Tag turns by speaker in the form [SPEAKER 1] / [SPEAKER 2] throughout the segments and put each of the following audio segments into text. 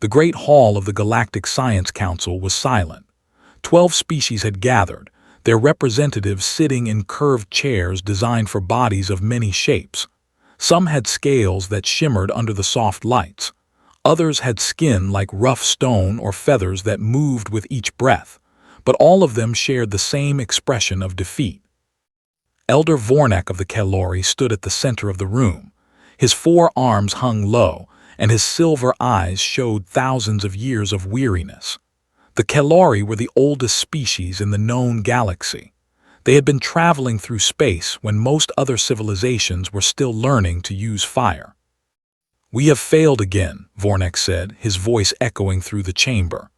[SPEAKER 1] The Great Hall of the Galactic Science Council was silent. 12 species had gathered, their representatives sitting in curved chairs designed for bodies of many shapes. Some had scales that shimmered under the soft lights. Others had skin like rough stone or feathers that moved with each breath, but all of them shared the same expression of defeat. Elder Vornak of the Kalori stood at the center of the room. His 4 arms hung low, and his silver eyes showed thousands of years of weariness. The Kalori were the oldest species in the known galaxy. They had been traveling through space when most other civilizations were still learning to use fire. "We have failed again," Vornak said, his voice echoing through the chamber.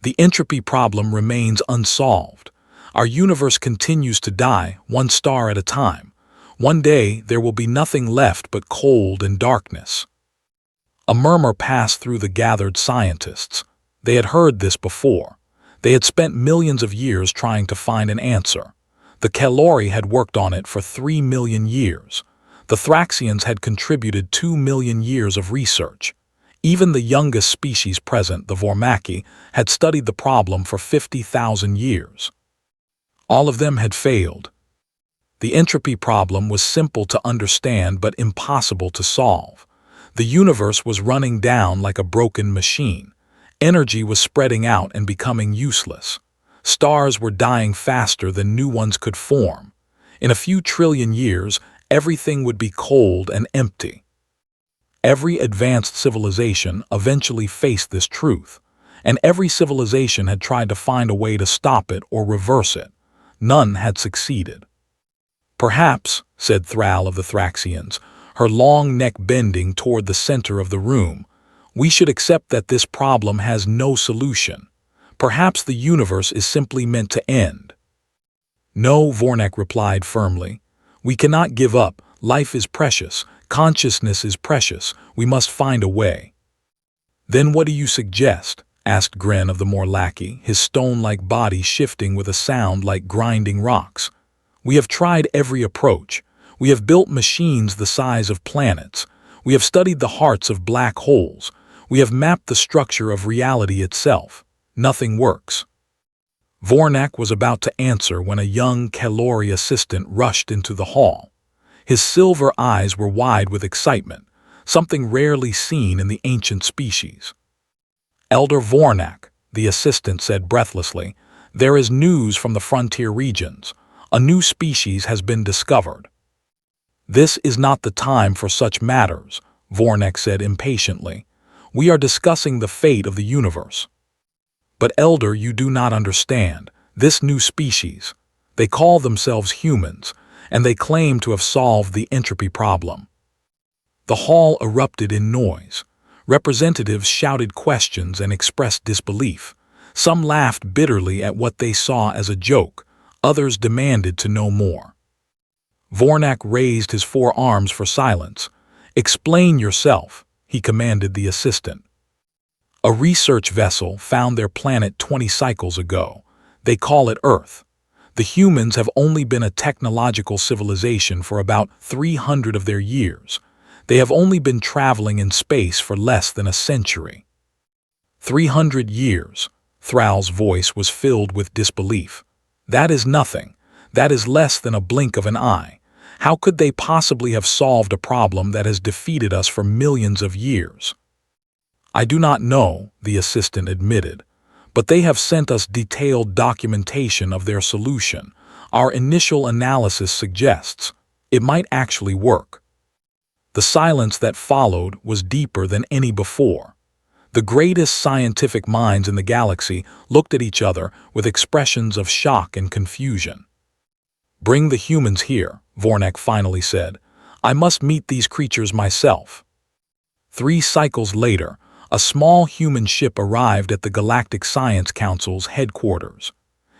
[SPEAKER 1] "The entropy problem remains unsolved. Our universe continues to die, one star at a time. One day there will be nothing left but cold and darkness." A murmur passed through the gathered scientists. They had heard this before. They had spent millions of years trying to find an answer. The Kalori had worked on it for 3 million years. The Thraxians had contributed 2 million years of research. Even the youngest species present, the Vormaki, had studied the problem for 50,000 years. All of them had failed. The entropy problem was simple to understand but impossible to solve. The universe was running down like a broken machine. Energy was spreading out and becoming useless. Stars were dying faster than new ones could form. In a few trillion years, everything would be cold and empty. Every advanced civilization eventually faced this truth, and every civilization had tried to find a way to stop it or reverse it. None had succeeded. "Perhaps," said Thrall of the Thraxians, her long neck bending toward the center of the room, "we should accept that this problem has no solution. Perhaps the universe is simply meant to end." "No," Vornak replied firmly. "We cannot give up. Life is precious. Consciousness is precious. We must find a way." "Then what do you suggest?" asked Gren of the Morlaki, his stone-like body shifting with a sound like grinding rocks. "We have tried every approach. We have built machines the size of planets. We have studied the hearts of black holes. We have mapped the structure of reality itself. Nothing works." Vornak was about to answer when a young Kalori assistant rushed into the hall. His silver eyes were wide with excitement, something rarely seen in the ancient species. "Elder Vornak," the assistant said breathlessly, "there is news from the frontier regions. A new species has been discovered." "This is not the time for such matters," Vornak said impatiently. "We are discussing the fate of the universe." "But Elder, you do not understand. This new species, they call themselves humans, and they claim to have solved the entropy problem." The hall erupted in noise. Representatives shouted questions and expressed disbelief. Some laughed bitterly at what they saw as a joke. Others demanded to know more. Vornak raised his 4 arms for silence. "Explain yourself," he commanded the assistant. "A research vessel found their planet 20 cycles ago. They call it Earth. The humans have only been a technological civilization for about 300 of their years. They have only been traveling in space for less than a century." 300 years. Thrall's voice was filled with disbelief. "That is nothing. That is less than a blink of an eye. How could they possibly have solved a problem that has defeated us for millions of years?" "I do not know," the assistant admitted, "but they have sent us detailed documentation of their solution. Our initial analysis suggests it might actually work." The silence that followed was deeper than any before. The greatest scientific minds in the galaxy looked at each other with expressions of shock and confusion. "Bring the humans here," Vornak finally said. "I must meet these creatures myself." 3 cycles later, a small human ship arrived at the Galactic Science Council's headquarters.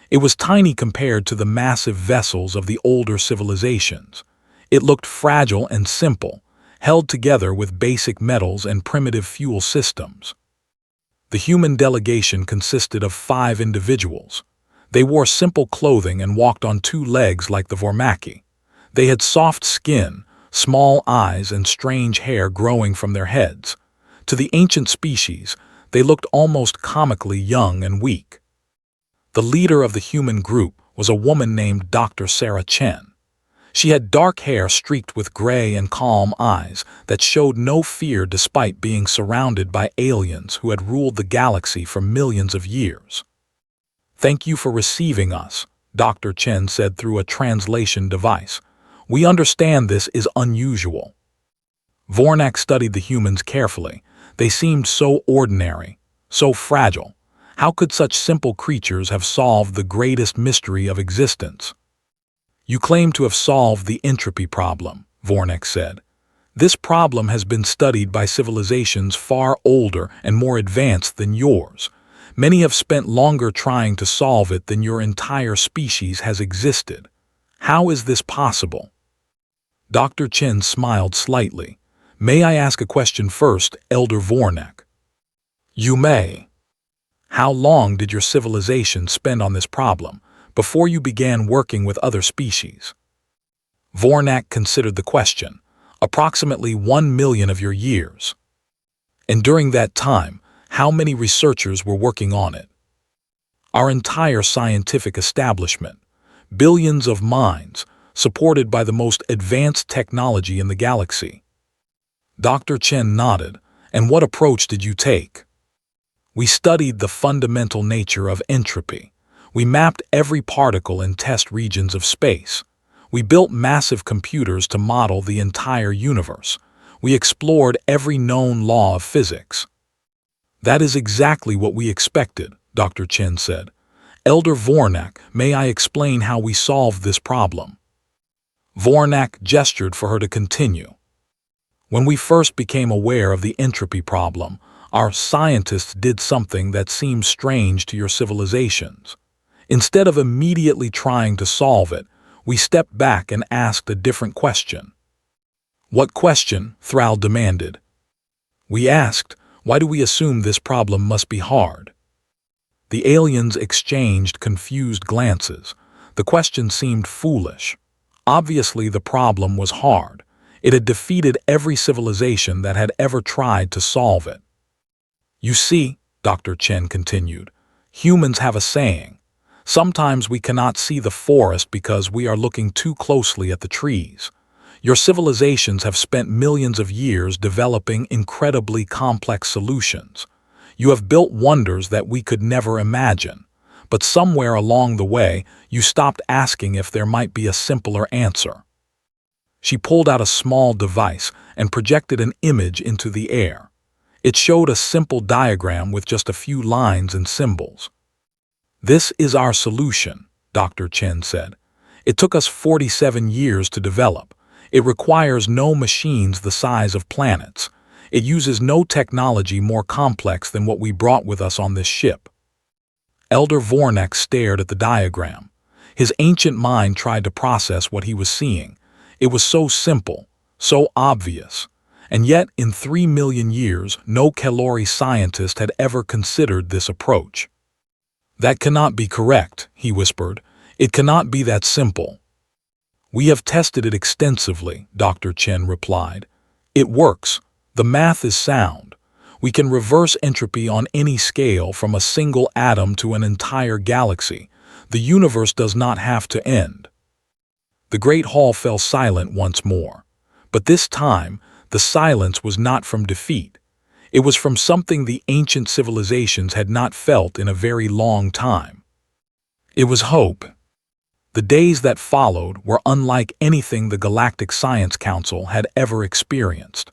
[SPEAKER 1] It was tiny compared to the massive vessels of the older civilizations. It looked fragile and simple, held together with basic metals and primitive fuel systems. The human delegation consisted of 5 individuals. They wore simple clothing and walked on 2 legs like the Vormaki. They had soft skin, small eyes, and strange hair growing from their heads. To the ancient species, They looked almost comically young and weak. The leader of the human group was a woman named Dr. Sarah Chen. She had dark hair streaked with gray and calm eyes that showed no fear despite being surrounded by aliens who had ruled the galaxy for millions of years. "Thank you for receiving us," Dr. Chen said through a translation device. "We understand this is unusual." Vornak studied the humans carefully. They seemed so ordinary, so fragile. How could such simple creatures have solved the greatest mystery of existence? "You claim to have solved the entropy problem," Vornak said. "This problem has been studied by civilizations far older and more advanced than yours. Many have spent longer trying to solve it than your entire species has existed. How is this possible?" Dr. Chen smiled slightly. "May I ask a question first, Elder Vornak?" "You may. How long did your civilization spend on this problem before you began working with other species?" Vornak considered the question. "Approximately 1 million of your years." "And during that time, how many researchers were working on it?" "Our entire scientific establishment. Billions of minds, supported by the most advanced technology in the galaxy." Dr. Chen nodded. "And what approach did you take?" "We studied the fundamental nature of entropy. We mapped every particle in test regions of space. We built massive computers to model the entire universe. We explored every known law of physics." "That is exactly what we expected," Dr. Chen said. "Elder Vornak, may I explain how we solved this problem?" Vornak gestured for her to continue. "When we first became aware of the entropy problem, our scientists did something that seemed strange to your civilizations. Instead of immediately trying to solve it, we stepped back and asked a different question." "What question?" Thrall demanded. "We asked, why do we assume this problem must be hard?" The aliens exchanged confused glances. The question seemed foolish. Obviously, the problem was hard. It had defeated every civilization that had ever tried to solve it. "You see," Dr. Chen continued, "humans have a saying. Sometimes we cannot see the forest because we are looking too closely at the trees. Your civilizations have spent millions of years developing incredibly complex solutions. You have built wonders that we could never imagine. But somewhere along the way, you stopped asking if there might be a simpler answer." She pulled out a small device and projected an image into the air. It showed a simple diagram with just a few lines and symbols. "This is our solution," Dr. Chen said. "It took us 47 years to develop. It requires no machines the size of planets. It uses no technology more complex than what we brought with us on this ship." Elder Vornak stared at the diagram. His ancient mind tried to process what he was seeing. It was so simple, so obvious. And yet, in 3 million years, no Kalori scientist had ever considered this approach. "That cannot be correct," he whispered. "It cannot be that simple." "We have tested it extensively," Dr. Chen replied. "It works. The math is sound. We can reverse entropy on any scale from a single atom to an entire galaxy. The universe does not have to end." The Great Hall fell silent once more. But this time, the silence was not from defeat. It was from something the ancient civilizations had not felt in a very long time. It was hope. The days that followed were unlike anything the Galactic Science Council had ever experienced.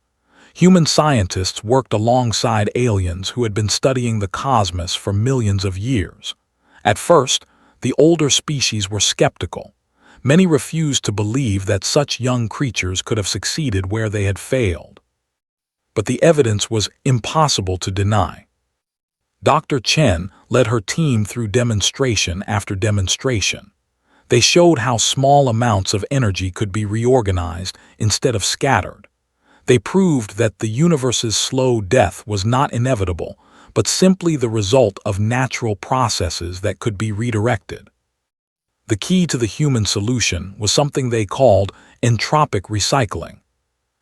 [SPEAKER 1] Human scientists worked alongside aliens who had been studying the cosmos for millions of years. At first, the older species were skeptical. Many refused to believe that such young creatures could have succeeded where they had failed. But the evidence was impossible to deny. Dr. Chen led her team through demonstration after demonstration. They showed how small amounts of energy could be reorganized instead of scattered. They proved that the universe's slow death was not inevitable, but simply the result of natural processes that could be redirected. The key to the human solution was something they called entropic recycling.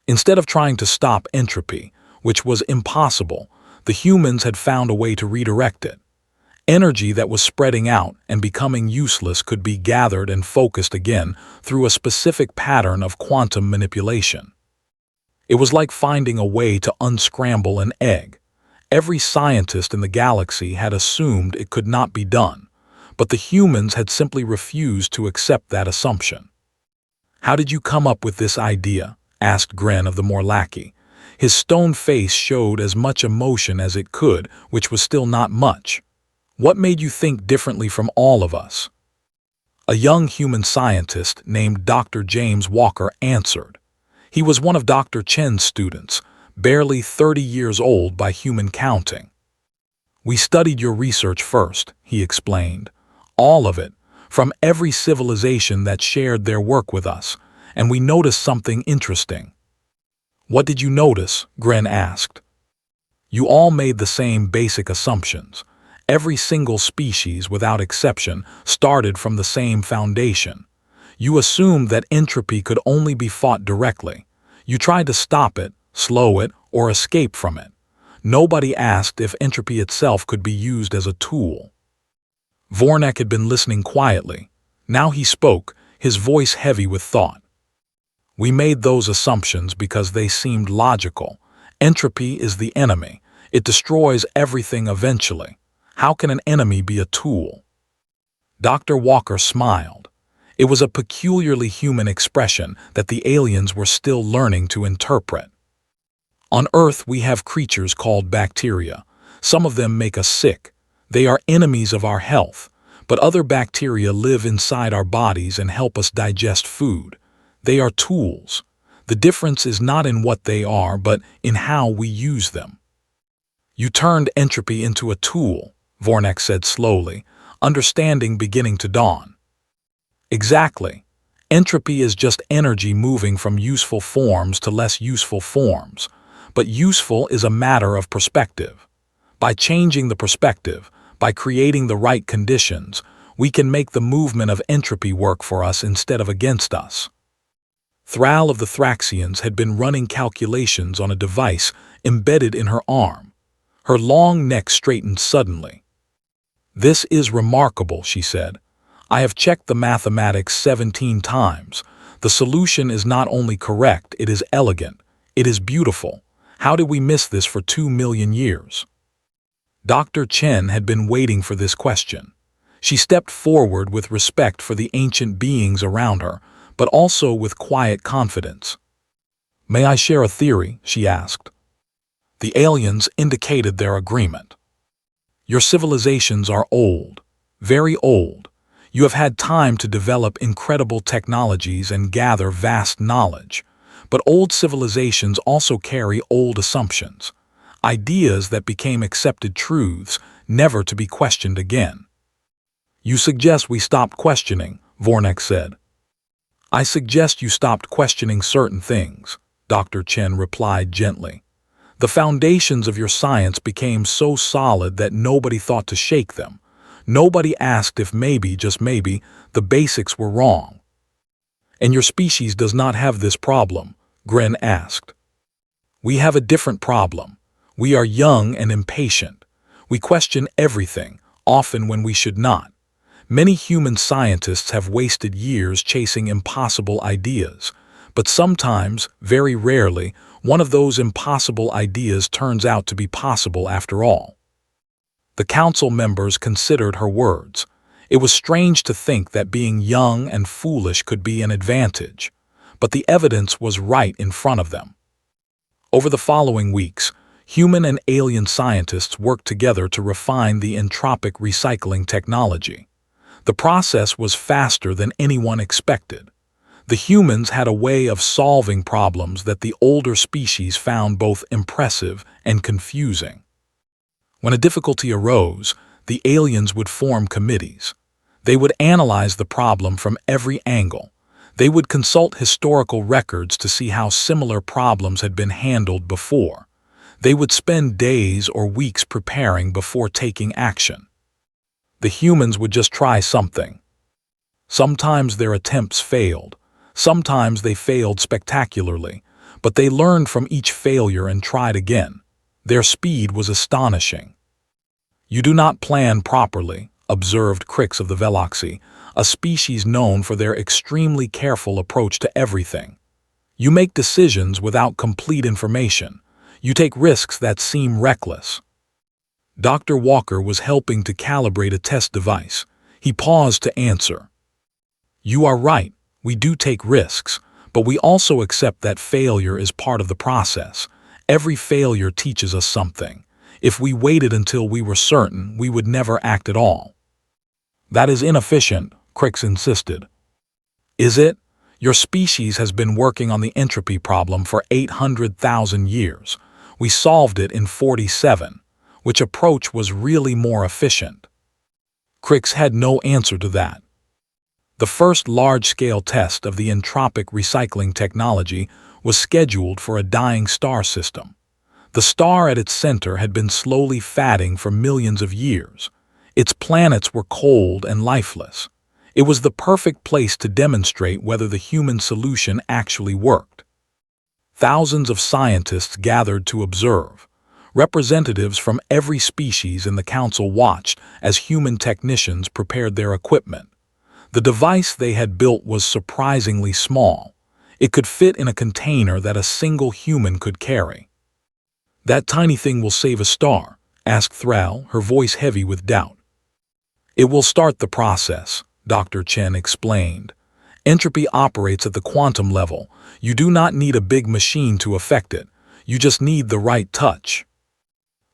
[SPEAKER 1] Instead of trying to stop entropy, which was impossible, The humans had found a way to redirect it. Energy that was spreading out and becoming useless could be gathered and focused again through a specific pattern of quantum manipulation. It was like finding a way to unscramble an egg. Every scientist in the galaxy had assumed it could not be done, but the humans had simply refused to accept that assumption. "How did you come up with this idea?" asked Gren of the Morlaki. His stone face showed as much emotion as it could, which was still not much. "What made you think differently from all of us?" A young human scientist named Dr. James Walker answered. He was one of Dr. Chen's students, barely 30 years old by human counting. "We studied your research first," he explained. "All of it, from every civilization that shared their work with us, and we noticed something interesting." "What did you notice?" Gren asked. "You all made the same basic assumptions. Every single species, without exception, started from the same foundation. You assumed that entropy could only be fought directly. You tried to stop it, slow it, or escape from it. Nobody asked if entropy itself could be used as a tool." Vornek had been listening quietly. Now he spoke, his voice heavy with thought. "We made those assumptions because they seemed logical. Entropy is the enemy. It destroys everything eventually. How can an enemy be a tool?" Dr. Walker smiled. It was a peculiarly human expression that the aliens were still learning to interpret. "On Earth we have creatures called bacteria. Some of them make us sick. They are enemies of our health, but other bacteria live inside our bodies and help us digest food. They are tools. The difference is not in what they are, but in how we use them." "You turned entropy into a tool," Vornek said slowly, understanding beginning to dawn. "Exactly. Entropy is just energy moving from useful forms to less useful forms, but useful is a matter of perspective. By changing the perspective, by creating the right conditions, we can make the movement of entropy work for us instead of against us." Thrall of the Thraxians had been running calculations on a device embedded in her arm. Her long neck straightened suddenly. "This is remarkable," she said. "I have checked the mathematics 17 times. The solution is not only correct, it is elegant. It is beautiful. How did we miss this for 2 million years?" Dr. Chen had been waiting for this question. She stepped forward with respect for the ancient beings around her, but also with quiet confidence. "May I share a theory?" she asked. The aliens indicated their agreement. "Your civilizations are old, very old. You have had time to develop incredible technologies and gather vast knowledge. But old civilizations also carry old assumptions, ideas that became accepted truths, never to be questioned again." "You suggest we stopped questioning," Vornek said. "I suggest you stopped questioning certain things," Dr. Chen replied gently. "The foundations of your science became so solid that nobody thought to shake them. Nobody asked if maybe, just maybe, the basics were wrong." "And your species does not have this problem?" Gren asked. "We have a different problem. We are young and impatient. We question everything, often when we should not. Many human scientists have wasted years chasing impossible ideas, but sometimes, very rarely, one of those impossible ideas turns out to be possible after all." The council members considered her words. It was strange to think that being young and foolish could be an advantage, but the evidence was right in front of them. Over the following weeks, human and alien scientists worked together to refine the entropic recycling technology. The process was faster than anyone expected. The humans had a way of solving problems that the older species found both impressive and confusing. When a difficulty arose, the aliens would form committees. They would analyze the problem from every angle. They would consult historical records to see how similar problems had been handled before. They would spend days or weeks preparing before taking action. The humans would just try something. Sometimes their attempts failed. Sometimes they failed spectacularly, but they learned from each failure and tried again. Their speed was astonishing. "You do not plan properly," observed Crix of the Veloxy, a species known for their extremely careful approach to everything. "You make decisions without complete information. You take risks that seem reckless." Dr. Walker was helping to calibrate a test device. He paused to answer. "You are right, we do take risks, but we also accept that failure is part of the process. Every failure teaches us something. If we waited until we were certain, we would never act at all." "That is inefficient," Crix insisted. "Is it? Your species has been working on the entropy problem for 800,000 years. We solved it in 47. Which approach was really more efficient?" Crix had no answer to that. The first large-scale test of the entropic recycling technology was scheduled for a dying star system. The star at its center had been slowly fatting for millions of years. Its planets were cold and lifeless. It was the perfect place to demonstrate whether the human solution actually worked. Thousands of scientists gathered to observe. Representatives from every species in the council watched as human technicians prepared their equipment. The device they had built was surprisingly small. It could fit in a container that a single human could carry. "That tiny thing will save a star?" asked Thrall, her voice heavy with doubt. "It will start the process," Dr. Chen explained. "Entropy operates at the quantum level. You do not need a big machine to affect it. You just need the right touch."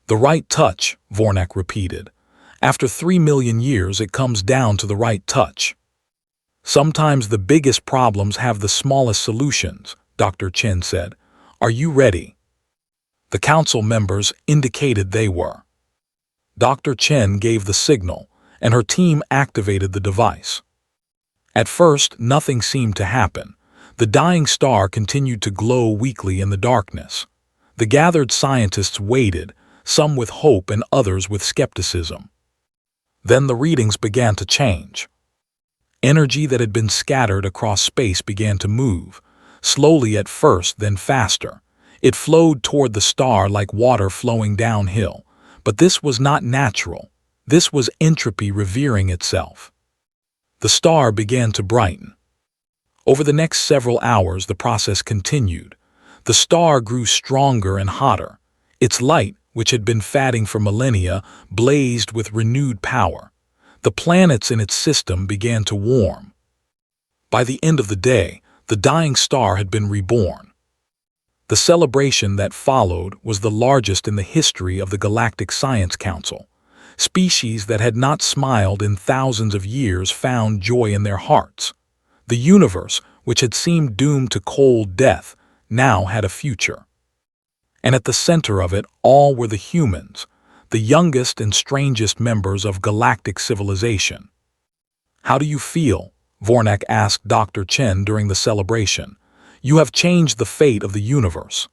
[SPEAKER 1] "The right touch," Vornak repeated. "After 3 million years, it comes down to the right touch." "Sometimes the biggest problems have the smallest solutions," Dr. Chen said. "Are you ready?" The council members indicated they were. Dr. Chen gave the signal, and her team activated the device. At first, nothing seemed to happen. The dying star continued to glow weakly in the darkness. The gathered scientists waited, some with hope and others with skepticism. Then the readings began to change. Energy that had been scattered across space began to move, slowly at first, then faster. It flowed toward the star like water flowing downhill, but this was not natural. This was entropy revering itself. The star began to brighten. Over the next several hours, the process continued. The star grew stronger and hotter. Its light, which had been fatting for millennia, blazed with renewed power. The planets in its system began to warm. By the end of the day, the dying star had been reborn. The celebration that followed was the largest in the history of the Galactic Science Council. Species that had not smiled in thousands of years found joy in their hearts. The universe, which had seemed doomed to cold death, now had a future. And at the center of it all were the humans, the youngest and strangest members of galactic civilization. "How do you feel?" Vornak asked Dr. Chen during the celebration. "You have changed the fate of the universe."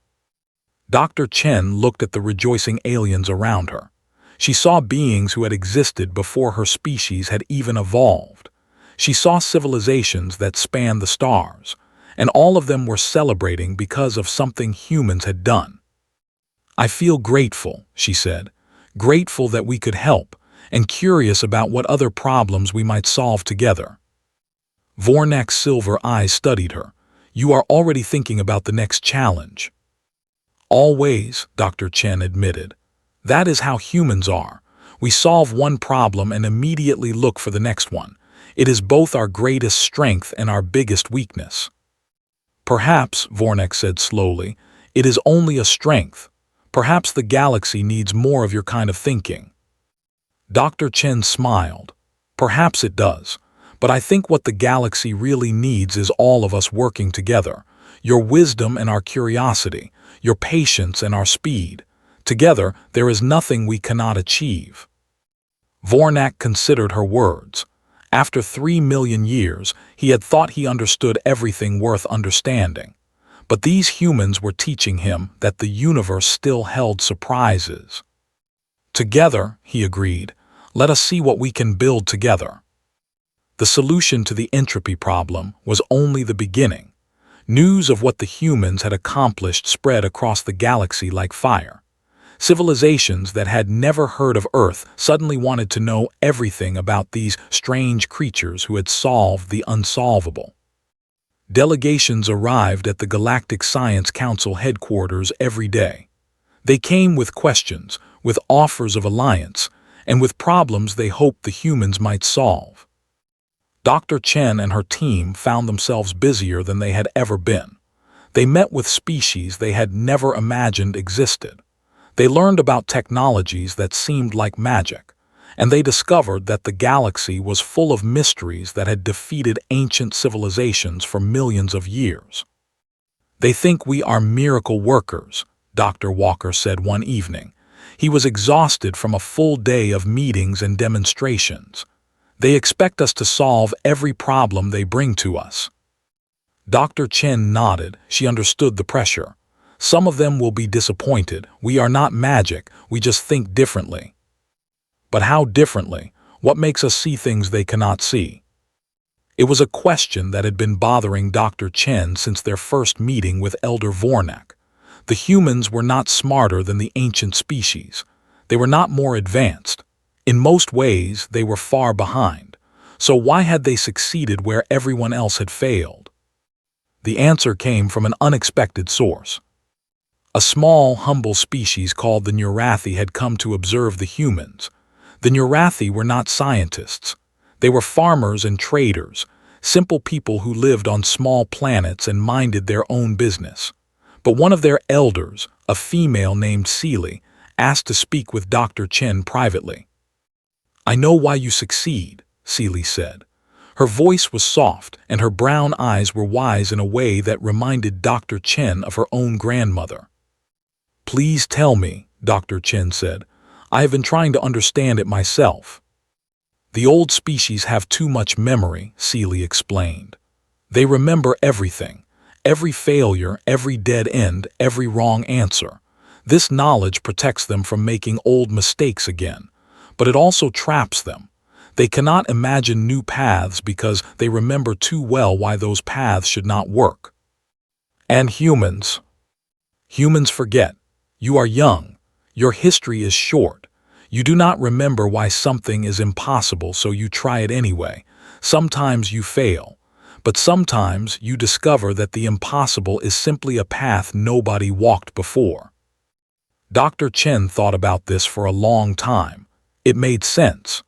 [SPEAKER 1] Dr. Chen looked at the rejoicing aliens around her. She saw beings who had existed before her species had even evolved. She saw civilizations that spanned the stars, and all of them were celebrating because of something humans had done. "I feel grateful," she said. "Grateful that we could help, and curious about what other problems we might solve together." Vornak's silver eyes studied her. "You are already thinking about the next challenge." "Always," Dr. Chen admitted. "That is how humans are. We solve one problem and immediately look for the next one. It is both our greatest strength and our biggest weakness." "Perhaps," Vornak said slowly, "it is only a strength. Perhaps the galaxy needs more of your kind of thinking." Dr. Chen smiled. "Perhaps it does. But I think what the galaxy really needs is all of us working together. Your wisdom and our curiosity, your patience and our speed. Together, there is nothing we cannot achieve." Vornak considered her words. After 3 million years, he had thought he understood everything worth understanding. But these humans were teaching him that the universe still held surprises. "Together," he agreed, "let us see what we can build together." The solution to the entropy problem was only the beginning. News of what the humans had accomplished spread across the galaxy like fire. Civilizations that had never heard of Earth suddenly wanted to know everything about these strange creatures who had solved the unsolvable. Delegations arrived at the Galactic Science Council headquarters every day. They came with questions, with offers of alliance, and with problems they hoped the humans might solve. Dr. Chen and her team found themselves busier than they had ever been. They met with species they had never imagined existed. They learned about technologies that seemed like magic, and they discovered that the galaxy was full of mysteries that had defeated ancient civilizations for millions of years. "They think we are miracle workers," Dr. Walker said one evening. He was exhausted from a full day of meetings and demonstrations. "They expect us to solve every problem they bring to us." Dr. Chen nodded. She understood the pressure. "Some of them will be disappointed. We are not magic, we just think differently." "But how differently? What makes us see things they cannot see?" It was a question that had been bothering Dr. Chen since their first meeting with Elder Vornak. The humans were not smarter than the ancient species. They were not more advanced. In most ways, they were far behind. So why had they succeeded where everyone else had failed? The answer came from an unexpected source. A small, humble species called the Nurathi had come to observe the humans. The Nurathi were not scientists. They were farmers and traders, simple people who lived on small planets and minded their own business. But one of their elders, a female named Seely, asked to speak with Dr. Chen privately. "I know why you succeed," Seely said. Her voice was soft, and her brown eyes were wise in a way that reminded Dr. Chen of her own grandmother. "Please tell me," Dr. Chen said. "I have been trying to understand it myself." "The old species have too much memory," Seely explained. "They remember everything. Every failure, every dead end, every wrong answer. This knowledge protects them from making old mistakes again, but it also traps them. They cannot imagine new paths because they remember too well why those paths should not work." "And humans?" "Humans forget. You are young. Your history is short. You do not remember why something is impossible, so you try it anyway. Sometimes you fail, but sometimes you discover that the impossible is simply a path nobody walked before." Dr. Chen thought about this for a long time. It made sense.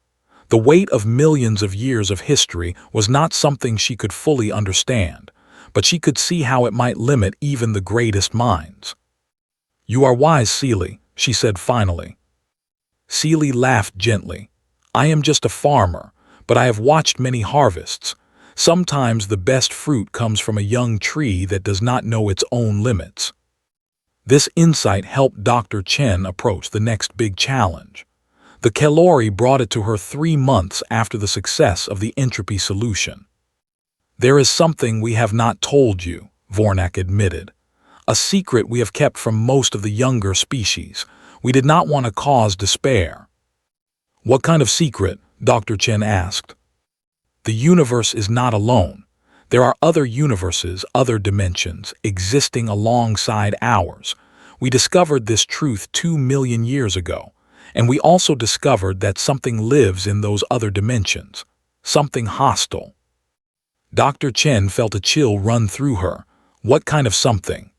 [SPEAKER 1] The weight of millions of years of history was not something she could fully understand, but she could see how it might limit even the greatest minds. "You are wise, Seely," she said finally. Seely laughed gently. "I am just a farmer, but I have watched many harvests. Sometimes the best fruit comes from a young tree that does not know its own limits." This insight helped Dr. Chen approach the next big challenge. The Kelori brought it to her 3 months after the success of the entropy solution. "There is something we have not told you," Vornak admitted. "A secret we have kept from most of the younger species. We did not want to cause despair." "What kind of secret?" Dr. Chen asked. "The universe is not alone. There are other universes, other dimensions, existing alongside ours. We discovered this truth 2 million years ago, and we also discovered that something lives in those other dimensions, something hostile." Dr. Chen felt a chill run through her. "What kind of something?"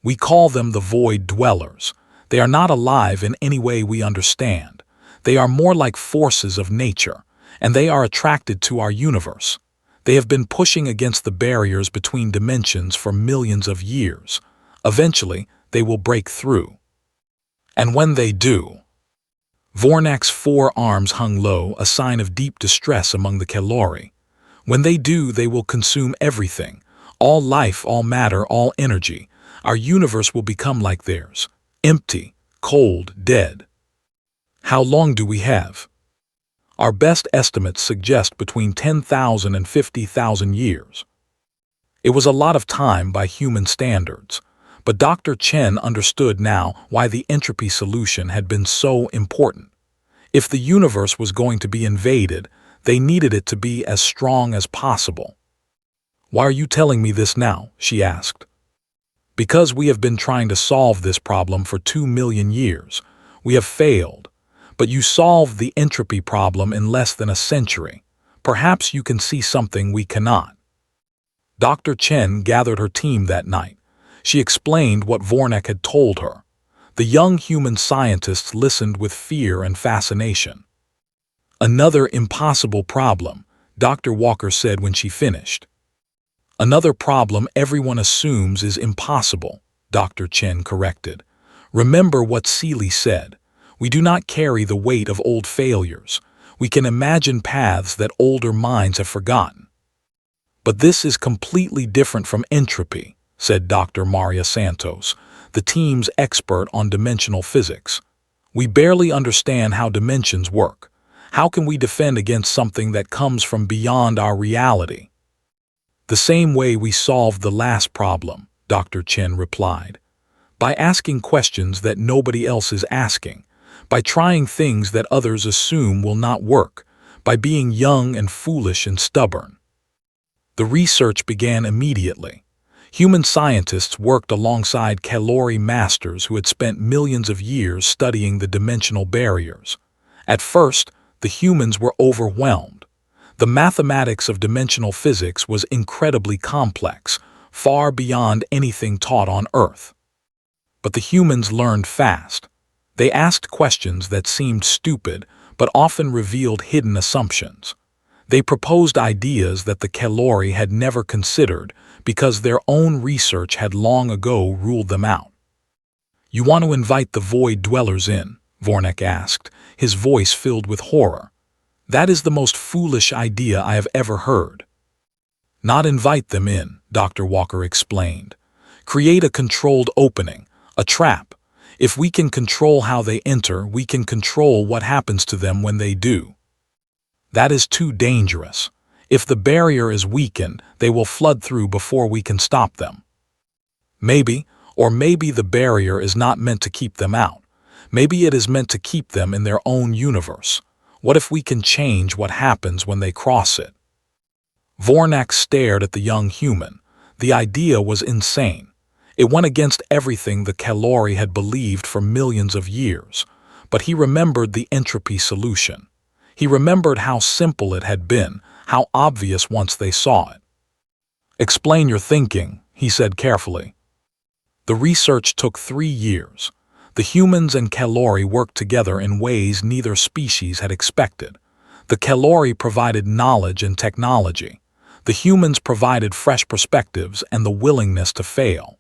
[SPEAKER 1] "We call them the Void Dwellers. They are not alive in any way we understand. They are more like forces of nature, and they are attracted to our universe. They have been pushing against the barriers between dimensions for millions of years. Eventually, they will break through." "And when they do?" Vornak's 4 arms hung low, a sign of deep distress among the Kelori. "When they do, they will consume everything. All life, all matter, all energy. Our universe will become like theirs. Empty, cold, dead." "How long do we have?" "Our best estimates suggest between 10,000 and 50,000 years." It was a lot of time by human standards, but Dr. Chen understood now why the entropy solution had been so important. If the universe was going to be invaded, they needed it to be as strong as possible. "Why are you telling me this now?" she asked. Because we have been trying to solve this problem for 2 million years, we have failed. But you solved the entropy problem in less than a century. Perhaps you can see something we cannot. Dr. Chen gathered her team that night. She explained what Vornek had told her. The young human scientists listened with fear and fascination. Another impossible problem, Dr. Walker said when she finished. Another problem everyone assumes is impossible, Dr. Chen corrected. Remember what Seeley said. We do not carry the weight of old failures. We can imagine paths that older minds have forgotten. But this is completely different from entropy, said Dr. Maria Santos, the team's expert on dimensional physics. We barely understand how dimensions work. How can we defend against something that comes from beyond our reality? The same way we solved the last problem, Dr. Chen replied. By asking questions that nobody else is asking, by trying things that others assume will not work, by being young and foolish and stubborn. The research began immediately. Human scientists worked alongside Kalori masters who had spent millions of years studying the dimensional barriers. At first, the humans were overwhelmed. The mathematics of dimensional physics was incredibly complex, far beyond anything taught on Earth. But the humans learned fast. They asked questions that seemed stupid, but often revealed hidden assumptions. They proposed ideas that the Kalori had never considered because their own research had long ago ruled them out. "You want to invite the Void Dwellers in?" Vornek asked, his voice filled with horror. "That is the most foolish idea I have ever heard." "Not invite them in," Dr. Walker explained. "Create a controlled opening, a trap. If we can control how they enter, we can control what happens to them when they do. That is too dangerous. If the barrier is weakened, they will flood through before we can stop them." Maybe, or maybe the barrier is not meant to keep them out. Maybe it is meant to keep them in their own universe. What if we can change what happens when they cross it? Vornak stared at the young human. The idea was insane. It went against everything the Kalori had believed for millions of years. But he remembered the entropy solution. He remembered how simple it had been, how obvious once they saw it. "Explain your thinking," he said carefully. The research took 3 years. The humans and Kalori worked together in ways neither species had expected. The Kalori provided knowledge and technology. The humans provided fresh perspectives and the willingness to fail.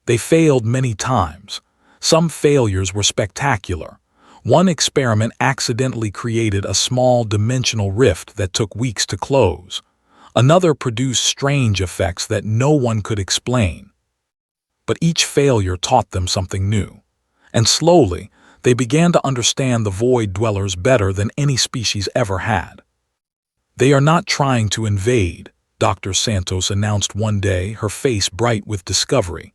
[SPEAKER 1] They failed many times. Some failures were spectacular. One experiment accidentally created a small dimensional rift that took weeks to close. Another produced strange effects that no one could explain. But each failure taught them something new. And slowly, they began to understand the Void Dwellers better than any species ever had. "They are not trying to invade," Dr. Santos announced one day, her face bright with discovery.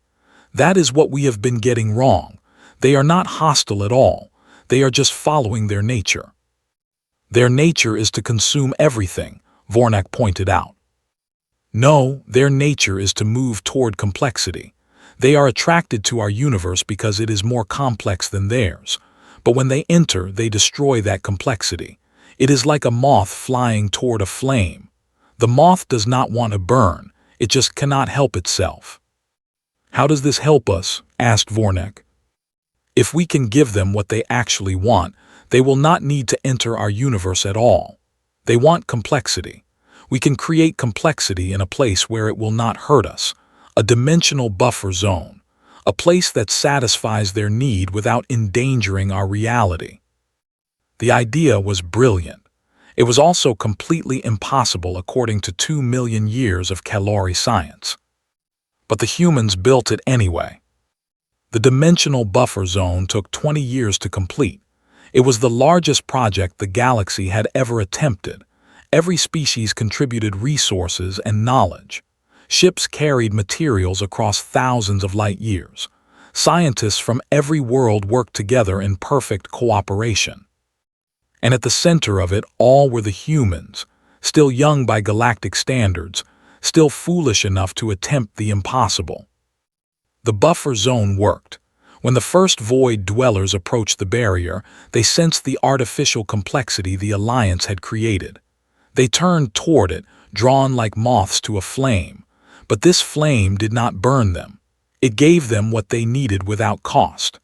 [SPEAKER 1] "That is what we have been getting wrong. They are not hostile at all. They are just following their nature." "Their nature is to consume everything," Vornek pointed out. "No, their nature is to move toward complexity. They are attracted to our universe because it is more complex than theirs. But when they enter, they destroy that complexity. It is like a moth flying toward a flame. The moth does not want to burn. It just cannot help itself." "How does this help us?" asked Vornek. "If we can give them what they actually want, they will not need to enter our universe at all. They want complexity. We can create complexity in a place where it will not hurt us. A dimensional buffer zone, a place that satisfies their need without endangering our reality." The idea was brilliant. It was also completely impossible according to 2 million years of Kalori science. But the humans built it anyway. The dimensional buffer zone took 20 years to complete. It was the largest project the galaxy had ever attempted. Every species contributed resources and knowledge. Ships carried materials across thousands of light years. Scientists from every world worked together in perfect cooperation. And at the center of it all were the humans, still young by galactic standards, still foolish enough to attempt the impossible. The buffer zone worked. When the first void dwellers approached the barrier, they sensed the artificial complexity the Alliance had created. They turned toward it, drawn like moths to a flame. But this flame did not burn them. It gave them what they needed without cost.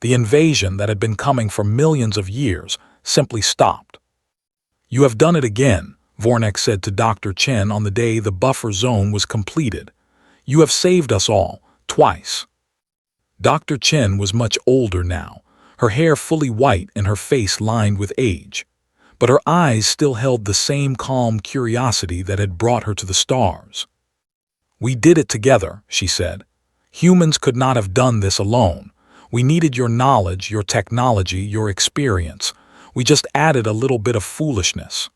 [SPEAKER 1] The invasion that had been coming for millions of years simply stopped. "You have done it again," Vornek said to Dr. Chen on the day the buffer zone was completed. "You have saved us all, twice." Dr. Chen was much older now, her hair fully white and her face lined with age. But her eyes still held the same calm curiosity that had brought her to the stars. "We did it together," she said. "Humans could not have done this alone. We needed your knowledge, your technology, your experience. We just added a little bit of foolishness."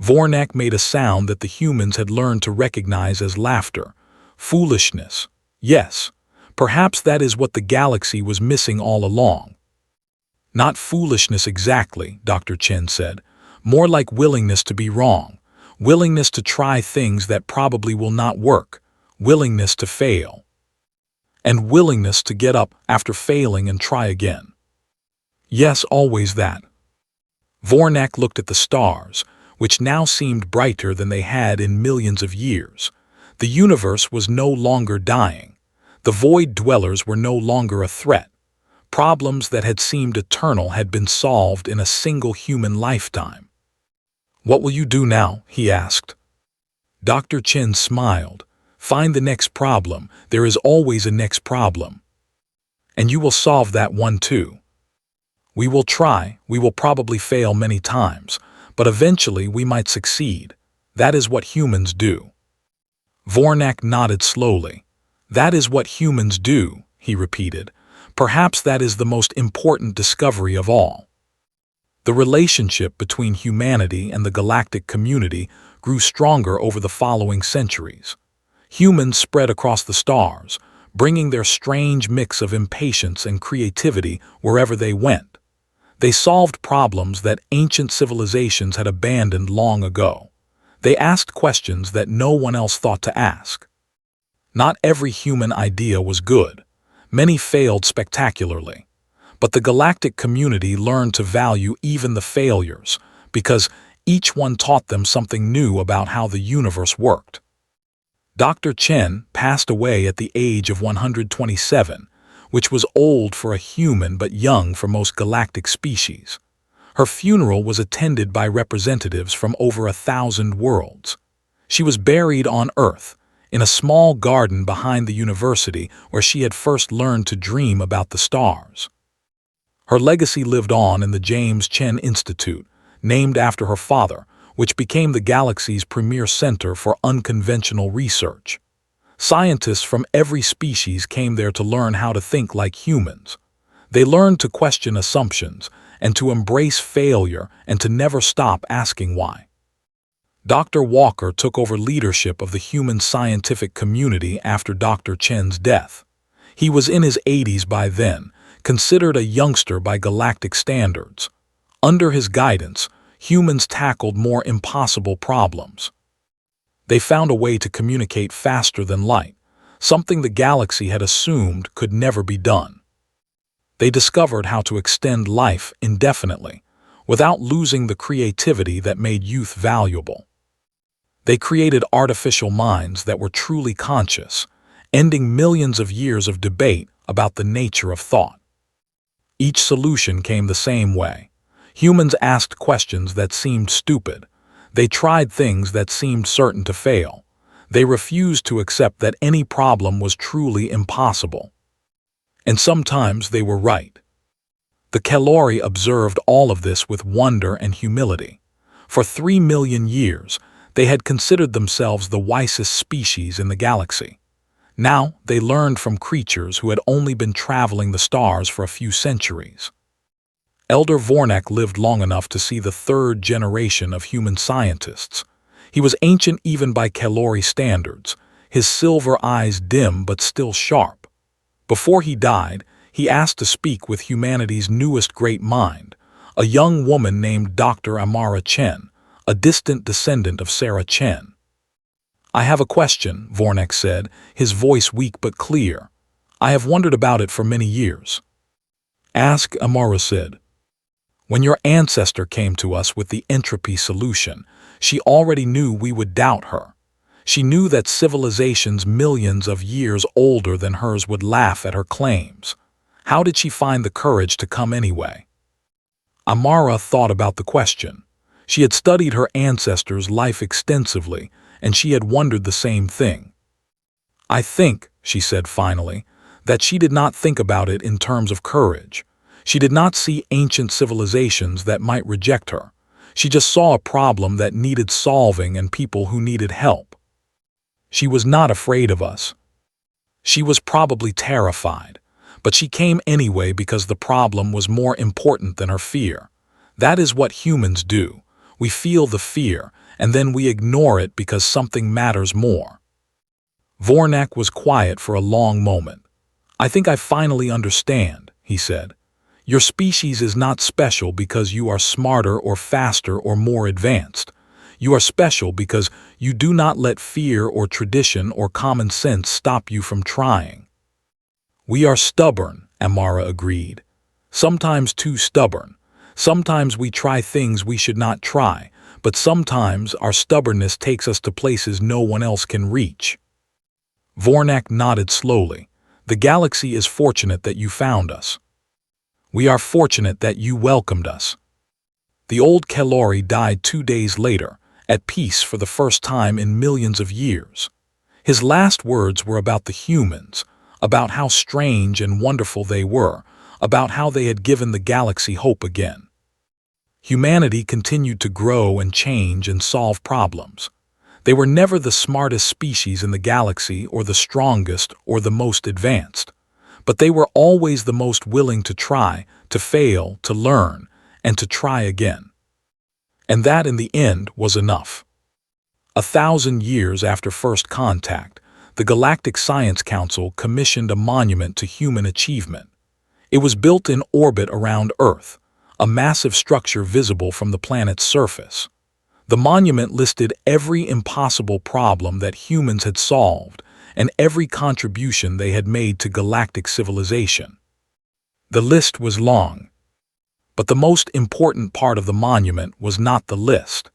[SPEAKER 1] Vornek made a sound that the humans had learned to recognize as laughter. Foolishness. Yes, perhaps that is what the galaxy was missing all along. "Not foolishness exactly," Dr. Chen said. "More like willingness to be wrong. Willingness to try things that probably will not work. Willingness to fail. And willingness to get up after failing and try again." "Yes, always that." Vornek looked at the stars, which now seemed brighter than they had in millions of years. The universe was no longer dying. The void dwellers were no longer a threat. Problems that had seemed eternal had been solved in a single human lifetime. "What will you do now?" he asked. Dr. Chen smiled. "Find the next problem. There is always a next problem. And you will solve that one too. We will try. We will probably fail many times, but eventually we might succeed. That is what humans do." Vornek nodded slowly. "That is what humans do," he repeated. "Perhaps that is the most important discovery of all." The relationship between humanity and the galactic community grew stronger over the following centuries. Humans spread across the stars, bringing their strange mix of impatience and creativity wherever they went. They solved problems that ancient civilizations had abandoned long ago. They asked questions that no one else thought to ask. Not every human idea was good. Many failed spectacularly. But the galactic community learned to value even the failures, because each one taught them something new about how the universe worked. Dr. Chen passed away at the age of 127, which was old for a human but young for most galactic species. Her funeral was attended by representatives from over 1,000 worlds. She was buried on Earth, in a small garden behind the university where she had first learned to dream about the stars. Her legacy lived on in the James Chen Institute, named after her father, which became the galaxy's premier center for unconventional research. Scientists from every species came there to learn how to think like humans. They learned to question assumptions, and to embrace failure, and to never stop asking why. Dr. Walker took over leadership of the human scientific community after Dr. Chen's death. He was in his 80s by then, considered a youngster by galactic standards. Under his guidance, humans tackled more impossible problems. They found a way to communicate faster than light, something the galaxy had assumed could never be done. They discovered how to extend life indefinitely, without losing the creativity that made youth valuable. They created artificial minds that were truly conscious, ending millions of years of debate about the nature of thought. Each solution came the same way. Humans asked questions that seemed stupid. They tried things that seemed certain to fail. They refused to accept that any problem was truly impossible. And sometimes they were right. The Kalori observed all of this with wonder and humility. For 3 million years, they had considered themselves the wisest species in the galaxy. Now they learned from creatures who had only been traveling the stars for a few centuries. Elder Vornek lived long enough to see the third generation of human scientists. He was ancient even by Kalori standards, his silver eyes dim but still sharp. Before he died, he asked to speak with humanity's newest great mind, a young woman named Dr. Amara Chen, a distant descendant of Sarah Chen. I have a question, Vornek said, his voice weak but clear. I have wondered about it for many years. Ask, Amara said. When your ancestor came to us with the entropy solution, she already knew we would doubt her. She knew that civilizations millions of years older than hers would laugh at her claims. How did she find the courage to come anyway? Amara thought about the question. She had studied her ancestors' life extensively, and she had wondered the same thing. I think, she said finally, that she did not think about it in terms of courage. She did not see ancient civilizations that might reject her. She just saw a problem that needed solving and people who needed help. She was not afraid of us. She was probably terrified, but she came anyway because the problem was more important than her fear. That is what humans do. We feel the fear, and then we ignore it because something matters more. Vornek was quiet for a long moment. I think I finally understand, he said. Your species is not special because you are smarter or faster or more advanced. You are special because you do not let fear or tradition or common sense stop you from trying. We are stubborn, Amara agreed. Sometimes too stubborn. Sometimes we try things we should not try, but sometimes our stubbornness takes us to places no one else can reach. Vornek nodded slowly. The galaxy is fortunate that you found us. We are fortunate that you welcomed us. The old Kelori died 2 days later, at peace for the first time in millions of years. His last words were about the humans, about how strange and wonderful they were, about how they had given the galaxy hope again. Humanity continued to grow and change and solve problems. They were never the smartest species in the galaxy or the strongest or the most advanced, but they were always the most willing to try, to fail, to learn, and to try again. And that in the end was enough. 1,000 years after first contact, the Galactic Science Council commissioned a monument to human achievement. It was built in orbit around Earth, a massive structure visible from the planet's surface. The monument listed every impossible problem that humans had solved and every contribution they had made to galactic civilization. The list was long, but the most important part of the monument was not the list.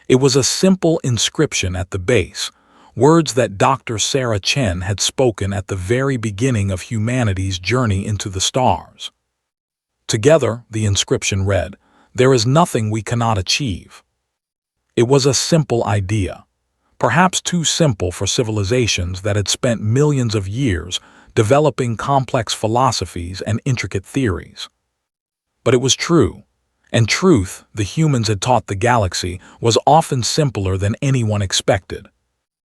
[SPEAKER 1] It was a simple inscription at the base, words that Dr. Sarah Chen had spoken at the very beginning of humanity's journey into the stars. Together, the inscription read, "There is nothing we cannot achieve." It was a simple idea, perhaps too simple for civilizations that had spent millions of years developing complex philosophies and intricate theories. But it was true, and truth, the humans had taught the galaxy, was often simpler than anyone expected.